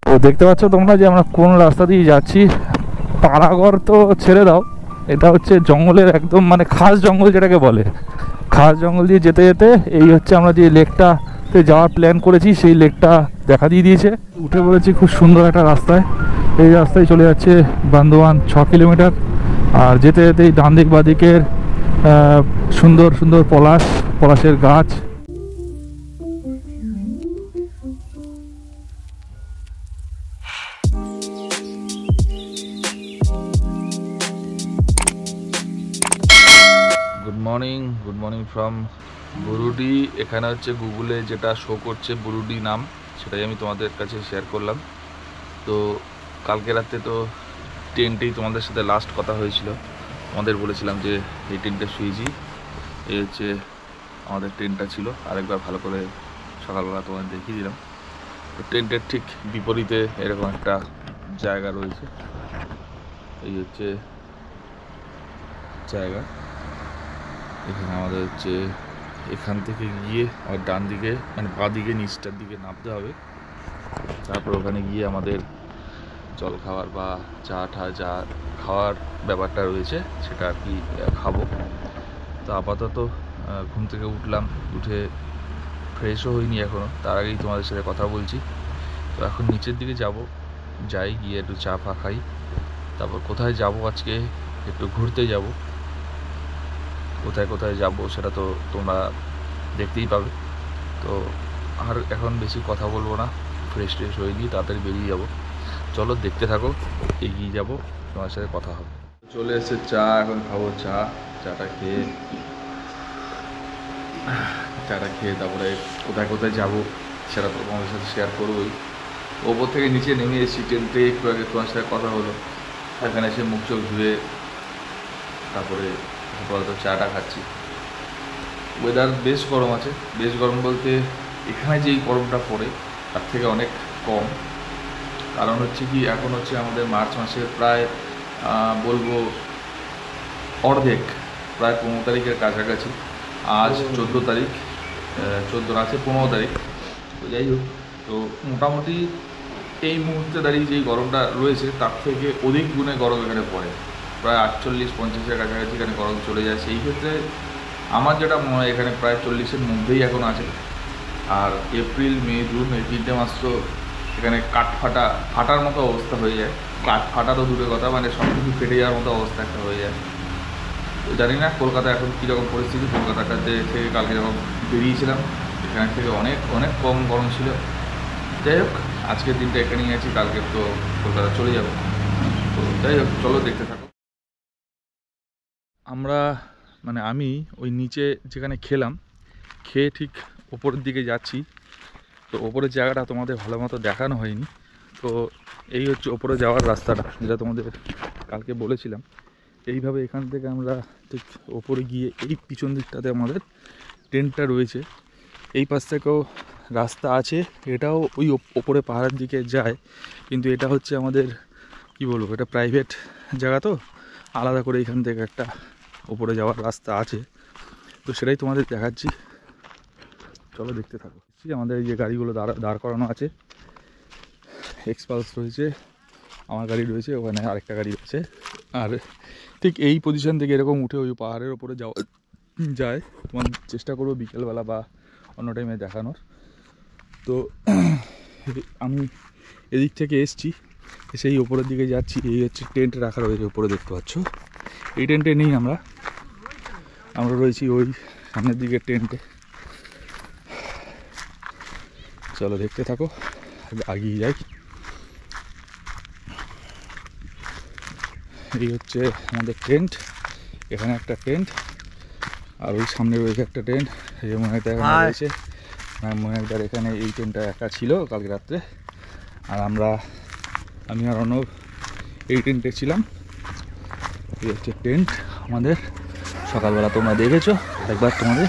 তো দেখতে পাচ্ছ তোমরা যে আমরা কোন রাস্তা দিয়ে যাচ্ছি। পাড়াঘর তো ছেড়ে দাও, এটা হচ্ছে জঙ্গলের একদম মানে খাস জঙ্গল যেটাকে বলে, খাস জঙ্গল দিয়ে যেতে যেতে এই হচ্ছে আমরা যে লেকটাতে যাওয়ার প্ল্যান করেছি সেই লেকটা দেখা দিয়ে দিয়েছে। উঠে পড়েছি খুব সুন্দর একটা রাস্তায়, এই রাস্তায় চলে যাচ্ছে বান্দোয়ান 6 কিলোমিটার। আর যেতে যেতেই ডান দিক বাদিকের সুন্দর সুন্দর পলাশের গাছ। Good morning from Burudi. এখানে হচ্ছে গুগলে যেটা শো করছে বুরুডি নাম, সেটাই আমি তোমাদের কাছে শেয়ার করলাম। তো কালকে রাতে তো টেন্টেই তোমাদের সাথে লাস্ট কথা হয়েছিল, তোমাদের বলেছিলাম যে এই টেন্টে শুয়েছি। এই হচ্ছে আমাদের টেন্টটা ছিল, আরেকবার ভালো করে সকালবেলা তোমাদের দেখিয়ে দিলাম। তো টেন্টের ঠিক বিপরীতে এরকম একটা জায়গা রয়েছে, এই হচ্ছে জায়গা। এখানে আমাদের হচ্ছে এখান থেকে গিয়ে আমার ডান দিকে মানে বাঁ দিকে নিচটার দিকে নামতে হবে। তারপর ওখানে গিয়ে আমাদের জল খাওয়ার বা চা টা যা খাওয়ার ব্যাপারটা রয়েছে সেটা আর কি খাবো। তো আপাতত ঘুম থেকে উঠলাম, উঠে ফ্রেশও হইনি এখনও, তার আগেই তোমাদের সাথে কথা বলছি। তো এখন নিচের দিকে যাই গিয়ে একটু চা ফা খাই। তারপর কোথায় যাব, আজকে একটু ঘুরতে যাব। কোথায় কোথায় যাব সেটা তো তোমরা দেখতেই পাবে। তো আর এখন বেশি কথা বলবো না, ফ্রেশ হয়ে নিয়ে তাড়াতাড়ি বেরিয়ে যাব। চলো দেখতে থাকো, এগিয়ে যাব, তোমার সাথে কথা হবে। চলে এসেছে চা, এখন খাবো চাটা খেয়ে তারপরে কোথায় কোথায় যাব সেটা তো তোমাদের সাথে শেয়ার করবোই। ওপর থেকে নিচে নেমে এসেছি ট্রেনতে, একটু আগে তোমার সাথে কথা হলো। এখানে এসে মুখ চোখ ধুয়ে তারপরে আপাতত চাটা খাচ্ছি। ওয়েদার বেশ গরম আছে, বেশ গরম বলতে এখানে যেই গরমটা পড়ে তার থেকে অনেক কম। কারণ হচ্ছে কি, এখন হচ্ছে আমাদের মার্চ মাসের প্রায় বলবো অর্ধেক, প্রায় 15 তারিখের কাছাকাছি। আজ 14 তারিখ, 14 আছে 15 তারিখ। তো যাই হোক, তো মোটামুটি এই মুহূর্তে দাঁড়িয়ে যেই গরমটা রয়েছে তার থেকে অধিক গুণে গরম এখানে পড়ে, প্রায় 48-50-এর কাছাকাছি এখানে গরম চলে যায়। সেই ক্ষেত্রে আমার যেটা মনে হয় এখানে প্রায় 40-এর মধ্যেই এখন আছে। আর এপ্রিল মে জুন এই 3টে মাস তো এখানে ফাটার মতো অবস্থা হয়ে যায়। ফাটা তো দূরের কথা, মানে সব কিছু ফেটে যাওয়ার মতো অবস্থা একটা হয়ে যায়। তো জানি না কলকাতা এখন কীরকম পরিস্থিতি। কলকাতাটাতে থেকে কালকে যখন বেরিয়েছিলাম এখান থেকে অনেক অনেক কম গরম ছিল। যাই হোক, আজকের দিনটা এখানেই আছি, কালকে তো কলকাতা চলে যাব। তো যাই হোক, চলো দেখতে থাকো। আমি ওই নিচে যেখানে খেয়ে ঠিক ওপরের দিকে যাচ্ছি। তো ওপরের জায়গাটা তোমাদের ভালো মতো দেখানো হয়নি। তো এই হচ্ছে ওপরে যাওয়ার রাস্তাটা, যেটা তোমাদের কালকে বলেছিলাম। এইভাবে এখান থেকে আমরা ঠিক ওপরে গিয়ে এই পিছন দিকটাতে আমাদের টেন্টটা রয়েছে। এই পাশ থেকেও রাস্তা আছে, এটাও ওই ওপরে পাহাড়ের দিকে যায়, কিন্তু এটা হচ্ছে আমাদের কি বলবো, এটা প্রাইভেট জায়গা, তো আলাদা করে এখান থেকে একটা ওপরে যাওয়ার রাস্তা আছে। তো সেটাই তোমাদের দেখাচ্ছি, চলো দেখতে থাকো। আমাদের এই যে গাড়িগুলো দাঁড় করানো আছে, এক্সপালস রয়েছে, আমার গাড়ি রয়েছে, ওখানে আরেকটা গাড়ি রয়েছে। আর ঠিক এই পজিশন থেকে এরকম উঠে ওই পাহাড়ের ওপরে যাওয়া যায়। তোমার চেষ্টা করবো বিকেলবেলা বা অন্য টাইমে দেখানোর। তো আমি এদিক থেকে এসছি, সেই ওপরের দিকে যাচ্ছি। এই হচ্ছে টেন্ট রাখা রয়েছে উপরে, দেখতে পাচ্ছ। এই টেন্টে নেই আমরা রয়েছি ওই সামনের দিকে টেন্টে। চলো দেখতে থাকো, আগিয়ে যাই। এই হচ্ছে আমাদের টেন্ট, এখানে একটা টেন্ট, আর ওই সামনে রয়েছে একটা টেন্ট। এই মনেকটা এখানে রয়েছে, মনেকটার এখানে এই টেন্টটা একা ছিল কালকে রাত্রে। আর আমি আর অর্ণব এই টেন্টে ছিলাম। এই হচ্ছে টেন্ট আমাদের, সকালবেলা তোমরা দেখেছো, একবার তোমাদের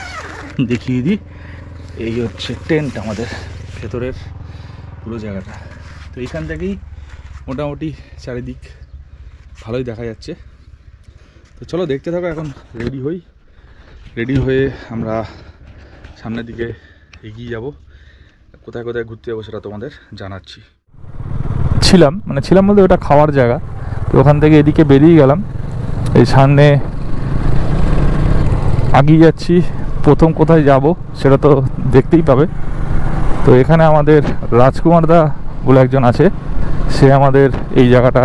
দেখিয়ে দিই। এই হচ্ছে টেন্ট আমাদের ভেতরের পুরো জায়গাটা। তো এইখান থেকেই মোটামুটি চারিদিক ভালোই দেখা যাচ্ছে। তো চলো দেখতে থাকো। এখন রেডি হয়ে আমরা সামনের দিকে এগিয়ে যাব। কোথায় কোথায় ঘুরতে যাবো সেটা তোমাদের জানাচ্ছি। ছিলাম, মানে ছিলাম বলতে ওটা খাওয়ার জায়গা। তো ওখান থেকে এদিকে বেরিয়ে গেলাম, এই সামনে আগিয়ে যাচ্ছি। প্রথম কোথায় যাব সেটা তো দেখতেই পাবে। তো এখানে আমাদের রাজকুমার দা বলে একজন আছে, সে আমাদের এই জায়গাটা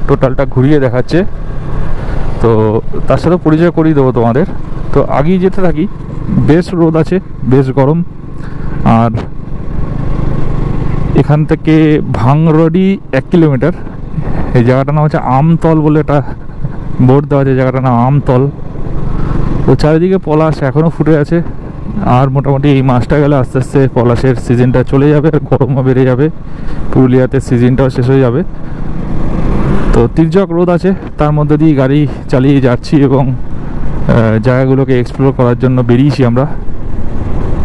টোটালটা ঘুরিয়ে দেখাচ্ছে। তো তার সাথে পরিচয় করিয়ে দেবো তোমাদের। তো আগেই যেতে থাকি, বেশ রোদ আছে, বেশ গরম। আর এখান থেকে ভাংরডি 1 কিলোমিটার। এই জায়গাটার নাম হচ্ছে আমতল বলে একটা বোর্ড দেওয়া আছে, জায়গাটার নাম আমতল। তো চারিদিকে পলাশ এখনও ফুটে আছে। আর মোটামুটি এই মাসটা গেলে আস্তে আস্তে পলাশের সিজনটা চলে যাবে, আর গরমও বেড়ে যাবে, পুরুলিয়াতে সিজনটাও শেষ হয়ে যাবে। তো তির্যক রোদ আছে, তার মধ্যে দিয়ে গাড়ি চালিয়ে যাচ্ছি এবং জায়গাগুলোকে এক্সপ্লোর করার জন্য বেরিয়েছি আমরা।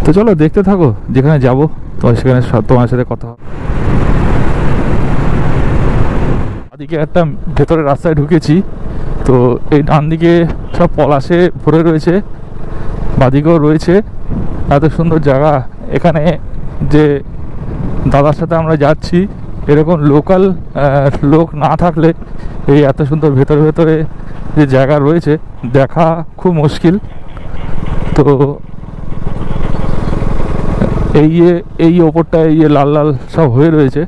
তো চলো দেখতে থাকো, যেখানে যাব তো সেখানে তোমার সাথে কথা হবে। এদিকে একটা ভেতরের রাস্তায় ঢুকেছি। তো এই ডান দিকে সব পলাশে ভরে রয়েছে, বাদিকেও রয়েছে। এত সুন্দর জায়গা। এখানে যে দাদার সাথে আমরা যাচ্ছি, এরকম লোকাল লোক না থাকলে এই এত সুন্দর ভেতরে ভেতরে যে জায়গা রয়েছে দেখা খুব মুশকিল। তো এই ওপরটা এই লাল লাল সব হয়ে রয়েছে।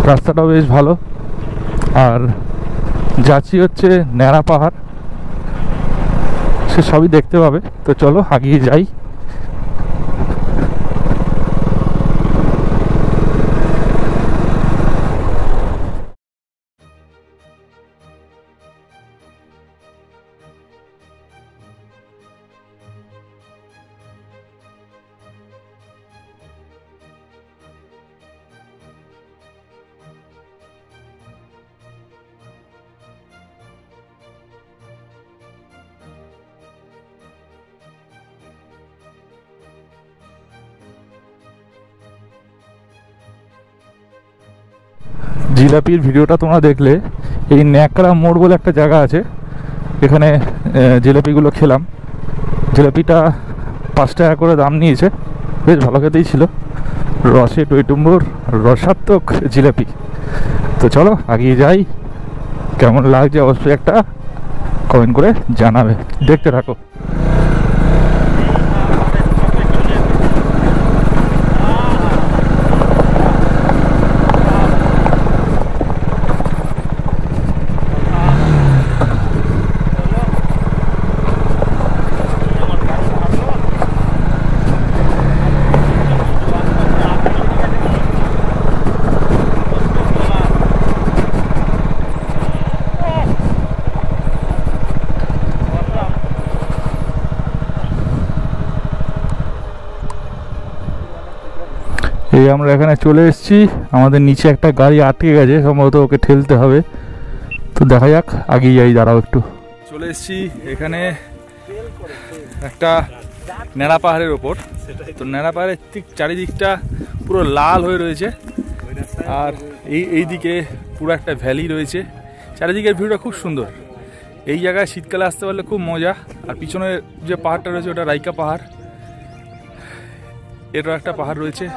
রাস্তাটাও বেশ ভালো। আর যাচ্ছি হচ্ছে ন্যাড়া পাহাড়, সে সবই দেখতে পাবে। তো চলো আগিয়ে যাই। জিলাপির ভিডিওটা তোমরা দেখলে, এই ন্যাকড়া মোড় বলে একটা জায়গা আছে, এখানে জিলাপিগুলো খেলাম। জিলাপিটা 5 টাকা করে দাম নিয়েছে, বেশ ভালো খেতেই ছিল। রসে টইটুম্বুর রসাত্মক জিলাপি। তো চলো আগিয়ে যাই। কেমন লাগছে অবশ্যই একটা কমেন্ট করে জানাবে। দেখতে থাকো। এই আমরা এখানে চলে এসেছি। আমাদের নিচে একটা গাড়ি আটকে গেছে, সম্ভবত ওকে ঠেলতে হবে। তো দেখা যাক, আগিয়ে যাই, দাঁড়াও একটু। চলে এসেছি এখানে একটা ন্যাড়া পাহাড়ের ওপর। তো ন্যাড়া পাহাড়ের ঠিক চারিদিকটা পুরো লাল হয়ে রয়েছে, আর এই দিকে পুরো একটা ভ্যালি রয়েছে। চারিদিকের ভিউটা খুব সুন্দর। এই জায়গায় শীতকালে আসতে পারলে খুব মজা। আর পিছনে যে পাহাড়টা রয়েছে ওটা রাইকা পাহাড়, এটাও একটা পাহাড় রয়েছে।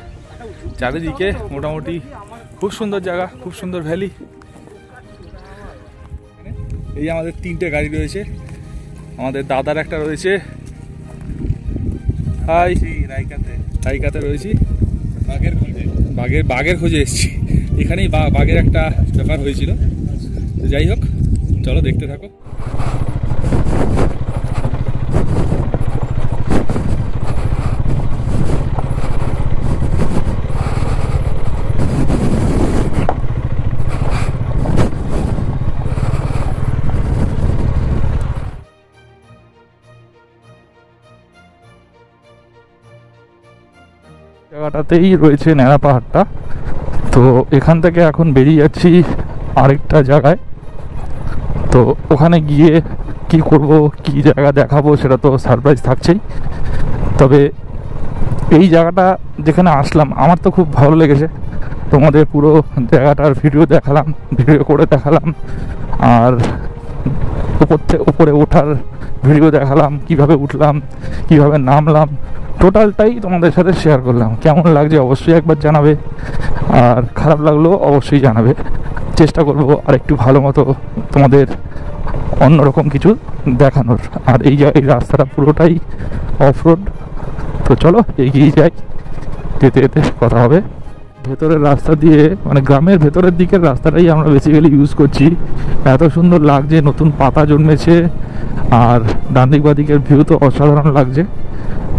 চারিদিকে মোটামুটি খুব সুন্দর জায়গা, খুব সুন্দর ভ্যালি। এই আমাদের 3টে গাড়ি রয়েছে, আমাদের দাদার একটা রয়েছে। হাই, রাইকাতে রয়েছি, বাঘের খোঁজে এসেছি। এখানেই বাঘের একটা ব্যাপার হয়েছিল। তো যাই হোক, চলো দেখতে থাকো। জায়গাটাতেই রয়েছে ন্যাড়া পাহাড়টা। তো এখান থেকে এখন বেরিয়ে যাচ্ছি আরেকটা জায়গায়। তো ওখানে গিয়ে কি করব, কি জায়গা দেখাবো সেটা তো সারপ্রাইজ থাকছেই। তবে এই জায়গাটা যেখানে আসলাম আমার তো খুব ভালো লেগেছে। তোমাদের পুরো জায়গাটার ভিডিও দেখালাম, ভিডিও করে দেখালাম। আর উপরে ওঠার ভিডিও দেখালাম, কিভাবে উঠলাম, কিভাবে নামলাম, টোটালটাই তোমাদের সাথে শেয়ার করলাম। কেমন লাগছে অবশ্যই একবার জানাবে। আর খারাপ লাগলেও অবশ্যই জানাবে, চেষ্টা করব আর একটু ভালো মতো তোমাদের অন্যরকম কিছু দেখানোর। আর এই রাস্তাটা পুরোটাই অফ রোড। তো চলো এগিয়ে যাই, যেতে যেতে কথা হবে। ভেতরের রাস্তা দিয়ে মানে গ্রামের ভেতরের দিকের রাস্তাটাই আমরা বেসিক্যালি ইউজ করছি। এত সুন্দর লাগছে, নতুন পাতা জন্মেছে, আর ডান দিক বা দিকের ভিউ তো অসাধারণ লাগছে।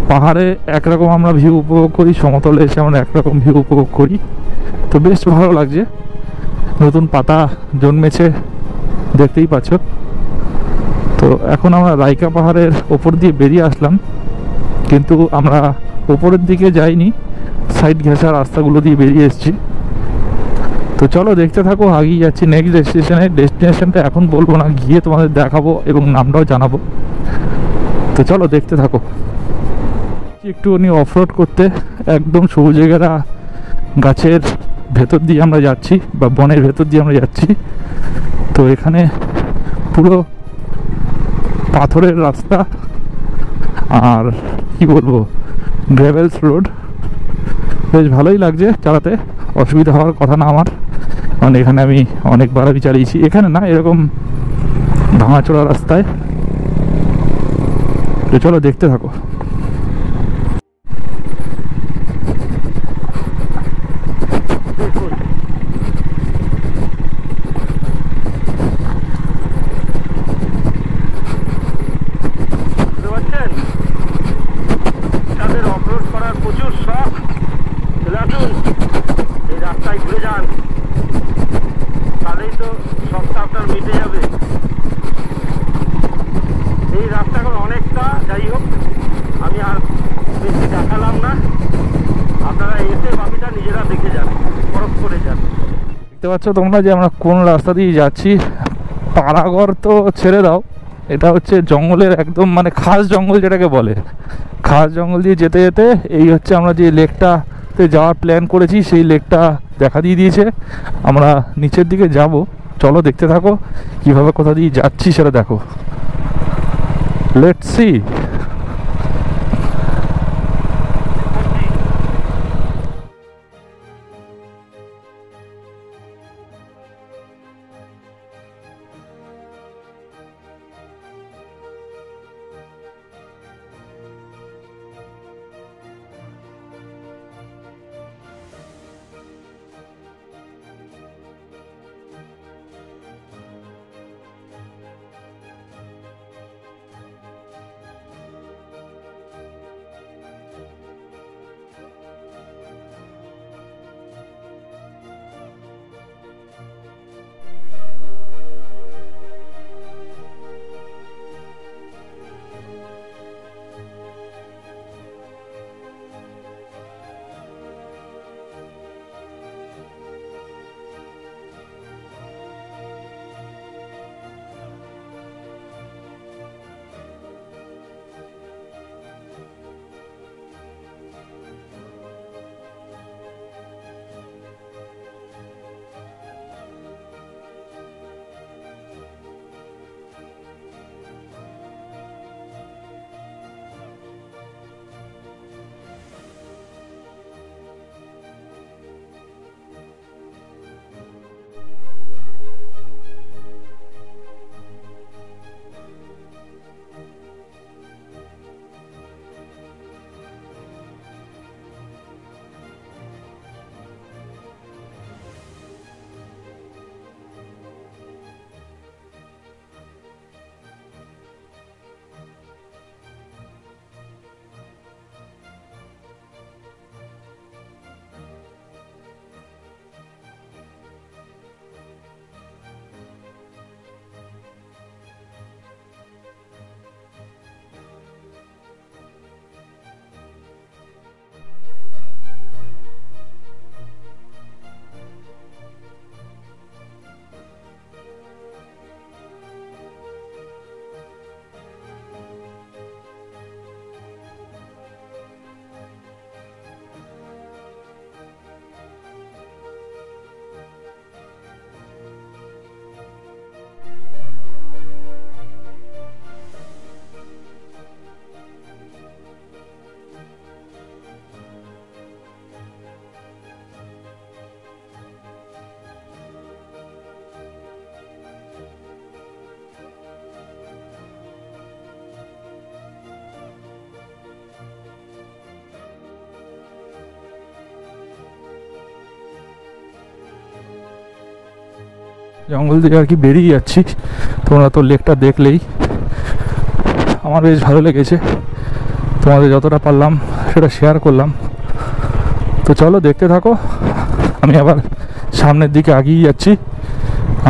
পাহাড়ে একরকম আমরা ভিউ উপভোগ করি, সমতলে এসে আমরা একরকম ভিউ উপভোগ করি। তো বেশ ভালো লাগছে, নতুন পাতা জন্মেছে দেখতেই পাচ্ছ। তো এখন আমরা রাইকা পাহাড়ের ওপর দিয়ে বেরিয়ে আসলাম, কিন্তু আমরা ওপরের দিকে যাইনি, সাইড ঘেঁষা রাস্তাগুলো দিয়ে বেরিয়ে এসেছি। তো চলো দেখতে থাকো, আগেই যাচ্ছি নেক্সট ডেস্টিনেশনটা এখন বলবো না, গিয়ে তোমাদের দেখাবো এবং নামটাও জানাবো। তো চলো দেখতে থাকো। একটুখানি অফরোড করতে একদম সবুজে ঘেরা গাছের ভেতর দিয়ে আমরা যাচ্ছি, বা বনের ভেতর দিয়ে আমরা যাচ্ছি। তো এখানে পুরো পাথরের রাস্তা, আর কি বলবো, গ্রেভেলস রোড। বেশ ভালোই লাগছে চালাতে, অসুবিধা হওয়ার কথা না আমার, কারণ এখানে আমি অনেকবার আমি চালিয়েছি। এখানে না, এরকম ভাঙাচোরা রাস্তায়। তো চলো দেখতে থাকো। তাদের অফরোড করার প্রচুর শখ, চলে আসুন এই রাস্তায় ঘুরে যান, তাহলেই তো শখটা আপনার মিটে যাবে। এই রাস্তা এখন অনেকটা, যাই হোক আমি আর বেশি দেখালাম না, আপনারা এসে বাকিটা নিজেরা দেখে যান, পরখ করে যান। দেখতে পাচ্ছ তোমরা যে আমরা কোন রাস্তা দিয়ে যাচ্ছি। পাড়াঘর তো ছেড়ে দাও, এটা হচ্ছে জঙ্গলের একদম মানে খাস জঙ্গল যেটাকে বলে, খাস জঙ্গল দিয়ে যেতে যেতে এই হচ্ছে আমরা যে লেকটাতে যাওয়ার প্ল্যান করেছি, সেই লেকটা দেখা দিয়ে দিয়েছে। আমরা নিচের দিকে যাব, চলো দেখতে থাকো কিভাবে কোথা দিয়ে যাচ্ছি সেটা দেখো। Let's see. জঙ্গল থেকে আর কি বেরিয়ে যাচ্ছি। তোমরা তো লেকটা দেখলেই, আমার বেশ ভালো লেগেছে, তোমাদের যতটা পারলাম সেটা শেয়ার করলাম। তো চলো দেখতে থাকো, আমি আবার সামনের দিকে এগিয়ে যাচ্ছি।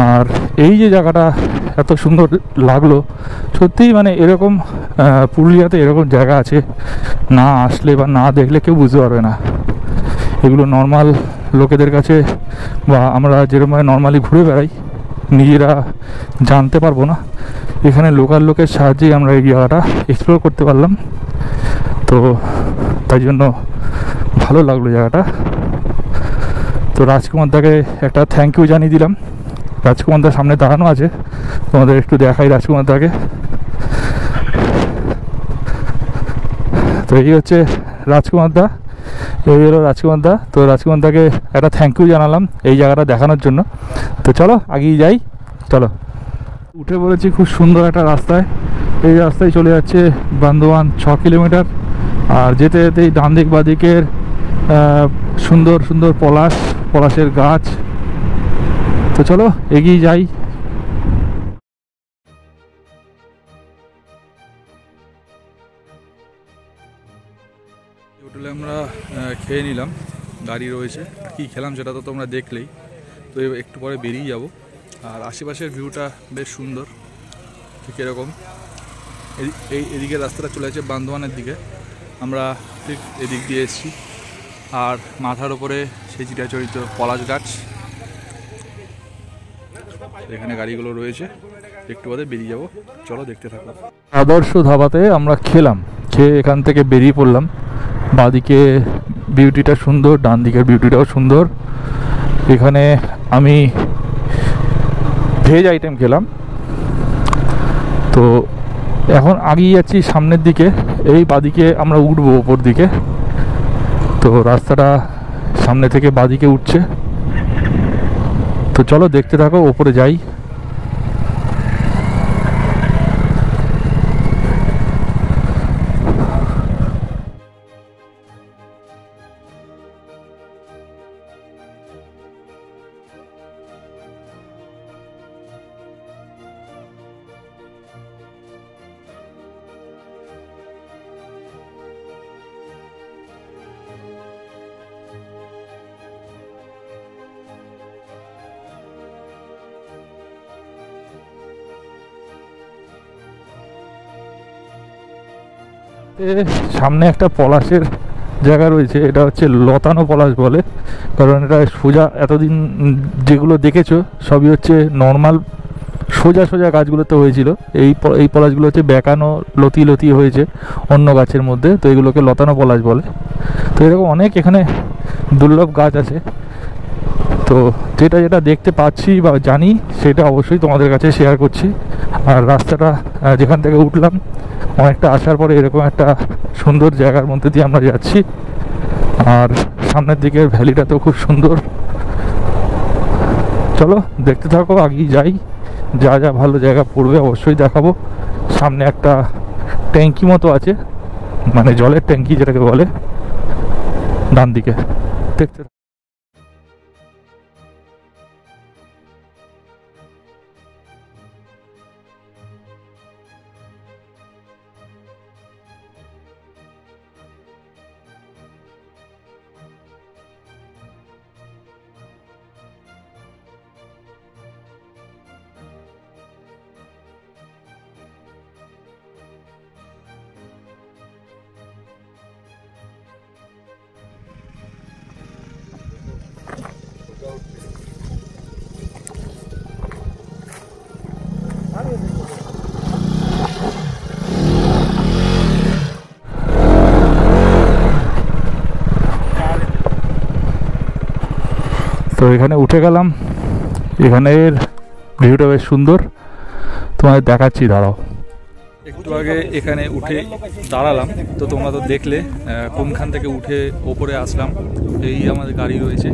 আর এই যে জায়গাটা এত সুন্দর লাগলো সত্যিই, মানে এরকম পুরুলিয়াতে এরকম জায়গা আছে, না আসলে বা না দেখলে কেউ বুঝতে পারবে না। এগুলো নর্মাল লোকেদের কাছে বা আমরা যেরকমভাবে নর্মালি ঘুরে বেড়াই নিজেরা জানতে পারবো না। এখানে লোকাল লোকের সাহায্যেই আমরা এই জায়গাটা এক্সপ্লোর করতে পারলাম, তো তাই জন্য ভালো লাগলো জায়গাটা। তো রাজকুমার দাকে একটা থ্যাংক ইউ জানিয়ে দিলাম। রাজকুমার দার সামনে দাঁড়ানো আছে, তোমাদের একটু দেখাই রাজকুমার দাকে। তো এই হচ্ছে রাজকুমার দা, এই হলো রাজকুমার দা। তো রাজকুমার দাকে একটা থ্যাংক ইউ জানালাম এই জায়গাটা দেখানোর জন্য। তো চলো আগিয়ে যাই, চলো। উঠে পড়েছি খুব সুন্দর একটা রাস্তায়, এই রাস্তায় চলে যাচ্ছে বান্দোয়ান 6 কিলোমিটার। আর যেতে যেতেই ডান দিক বাদিকের সুন্দর সুন্দর পলাশের গাছ। তো চলো এগিয়ে যাই। হোটেলে আমরা খেয়ে নিলাম, গাড়ি রয়েছে, কি খেলাম সেটা তো তোমরা দেখলেই। তো একটু পরে বেরিয়ে যাব। আর আশেপাশের ভিউটা বেশ সুন্দর, ঠিক এরকম। এদিকে রাস্তাটা চলে যাচ্ছে বান্দোয়ানের দিকে, আমরা ঠিক এদিক দিয়ে এসেছি। আর মাথার ওপরে সেই চিরাচরিত পলাশ গাছ, এখানে গাড়িগুলো রয়েছে, একটু বাদে বেরিয়ে যাব। চলো দেখতে থাকো। আদর্শ ধাবাতে আমরা খেয়ে এখান থেকে বেরিয়ে পড়লাম। বাঁদিকে বিউটিটা সুন্দর, ডান দিকের বিউটিটাও সুন্দর। এখানে আমি ভেজ আইটেম খেলাম। তো এখন আগিয়ে যাচ্ছি সামনের দিকে, এই বাঁদিকে আমরা উঠবো ওপর দিকে। তো রাস্তাটা সামনে থেকে বাঁদিকে উঠছে, তো চলো দেখতে থাকো, ওপরে যাই। সামনে একটা পলাশের জায়গা রয়েছে, এটা হচ্ছে লতানো পলাশ বলে, কারণ এটা সোজা এতদিন যেগুলো দেখেছো সবই হচ্ছে নর্মাল সোজা সোজা গাছগুলোতে হয়েছিল। এই পলাশগুলো হচ্ছে বেঁকানো লতি হয়েছে অন্য গাছের মধ্যে, তো এগুলোকে লতানো পলাশ বলে। তো এরকম অনেক এখানে দুর্লভ গাছ আছে। তো যেটা দেখতে পাচ্ছি বা জানি সেটা অবশ্যই তোমাদের কাছে শেয়ার করছি। আর রাস্তাটা যেখান থেকে উঠলাম অনেকটা আসার পরে এরকম একটা সুন্দর জায়গার মধ্যে দিয়ে আমরা যাচ্ছি। আর সামনের দিকের ভ্যালিটা তো খুব সুন্দর। চলো দেখতে থাকো, আগিয়ে যাই, যা যা ভালো জায়গা পড়বে অবশ্যই দেখাবো। সামনে একটা ট্যাঙ্কি মতো আছে, মানে জলের ট্যাঙ্কি যেটাকে বলে, ডান দিকে দেখতে। তো এখানে উঠে গেলাম, এখানের ভিউটা বেশ সুন্দর, তোমাদের দেখাচ্ছি, দাঁড়াও। একটু আগে এখানে উঠে দাঁড়ালাম, তো তোমরা তো দেখলে কোনখান থেকে উঠে ওপরে আসলাম। এই আমাদের গাড়ি রয়েছে,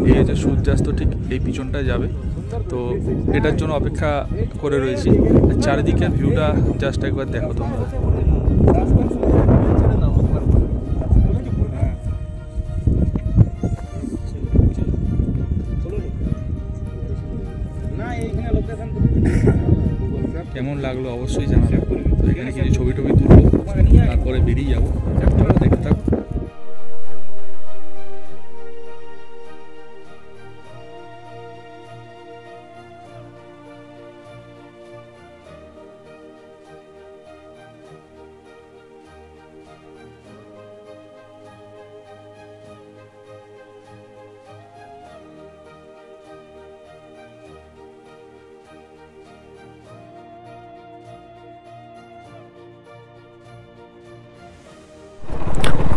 এই হচ্ছে সূর্যাস্ত, ঠিক এই পিছনটায় যাবে। তো এটার জন্য অপেক্ষা করে রয়েছি। চারিদিকের ভিউটা জাস্ট একবার দেখো তোমরা। কেমন লাগলো অবশ্যই জানাবে। তো এখানে কিছু ছবি টবি তুলবো, তারপরে বেরিয়ে যাবো। চলো দেখতে থাকো।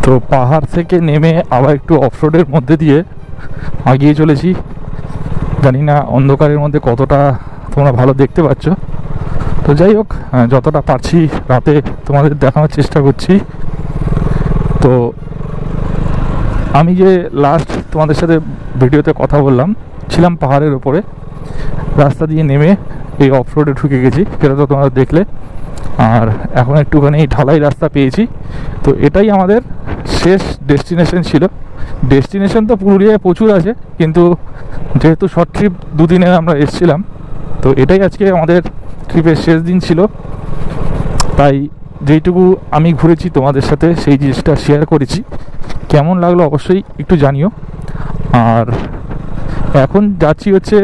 তো পাহাড় থেকে নেমে আবার একটু অফরোডের মধ্যে দিয়ে এগিয়ে চলেছি। জানি না অন্ধকারের মধ্যে কতটা তোমরা ভালো দেখতে পাচ্ছ। তো যাই হোক, যতটা পারছি রাতে তোমাদের দেখানোর চেষ্টা করছি। তো আমি যে লাস্ট তোমাদের সাথে ভিডিওতে কথা বললাম, ছিলাম পাহাড়ের ওপরে, রাস্তা দিয়ে নেমে এই অফরোডে ঢুকে গেছি, সেটা তো তোমরা দেখলে। আর এখন একটুখানি ঢালাই রাস্তা পেয়েছি। তো এটাই আমাদের শেষ ডেস্টিনেশন ছিল। ডেস্টিনেশন তো পুরুলিয়ায় প্রচুর আছে, কিন্তু যেহেতু শর্ট ট্রিপ দুদিনে আমরা এসেছিলাম, তো এটাই আজকে আমাদের ট্রিপের শেষ দিন ছিল। তাই যেইটুকু আমি ঘুরেছি তোমাদের সাথে সেই জিনিসটা শেয়ার করেছি। কেমন লাগলো অবশ্যই একটু জানিও। আর এখন যাচ্ছি হচ্ছে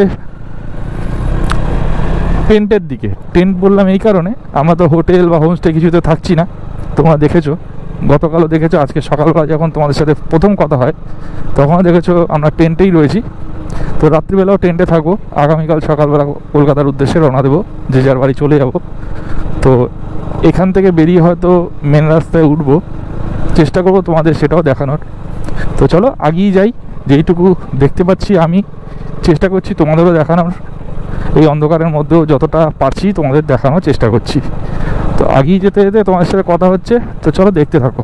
টেন্টের দিকে। টেন্ট বললাম এই কারণে, আমরা তো হোটেল বা হোমস্টে কিছুতে থাকছি না। তোমরা দেখেছো, গতকালও দেখেছো, আজকে সকালবেলা যখন তোমাদের সাথে প্রথম কথা হয় তখনও দেখেছো আমরা টেন্টেই রয়েছি। তো রাত্রিবেলাও টেন্টে থাকবো। আগামীকাল সকালবেলা কলকাতার উদ্দেশ্যে রওনা দেবো, যে যার বাড়ি চলে যাব। তো এখান থেকে বেরিয়ে হয়তো মেন রাস্তায় উঠবো, চেষ্টা করবো তোমাদের সেটাও দেখানোর। তো চলো আগিয়ে যাই। যেইটুকু দেখতে পাচ্ছি আমি চেষ্টা করছি তোমাদেরও দেখানোর। এই অন্ধকারের মধ্যেও যতটা পারছি তোমাদের দেখানোর চেষ্টা করছি। তো আগিয়ে যেতে যেতে তোমাদের সাথে কথা হচ্ছে। তো চলো দেখতে থাকো।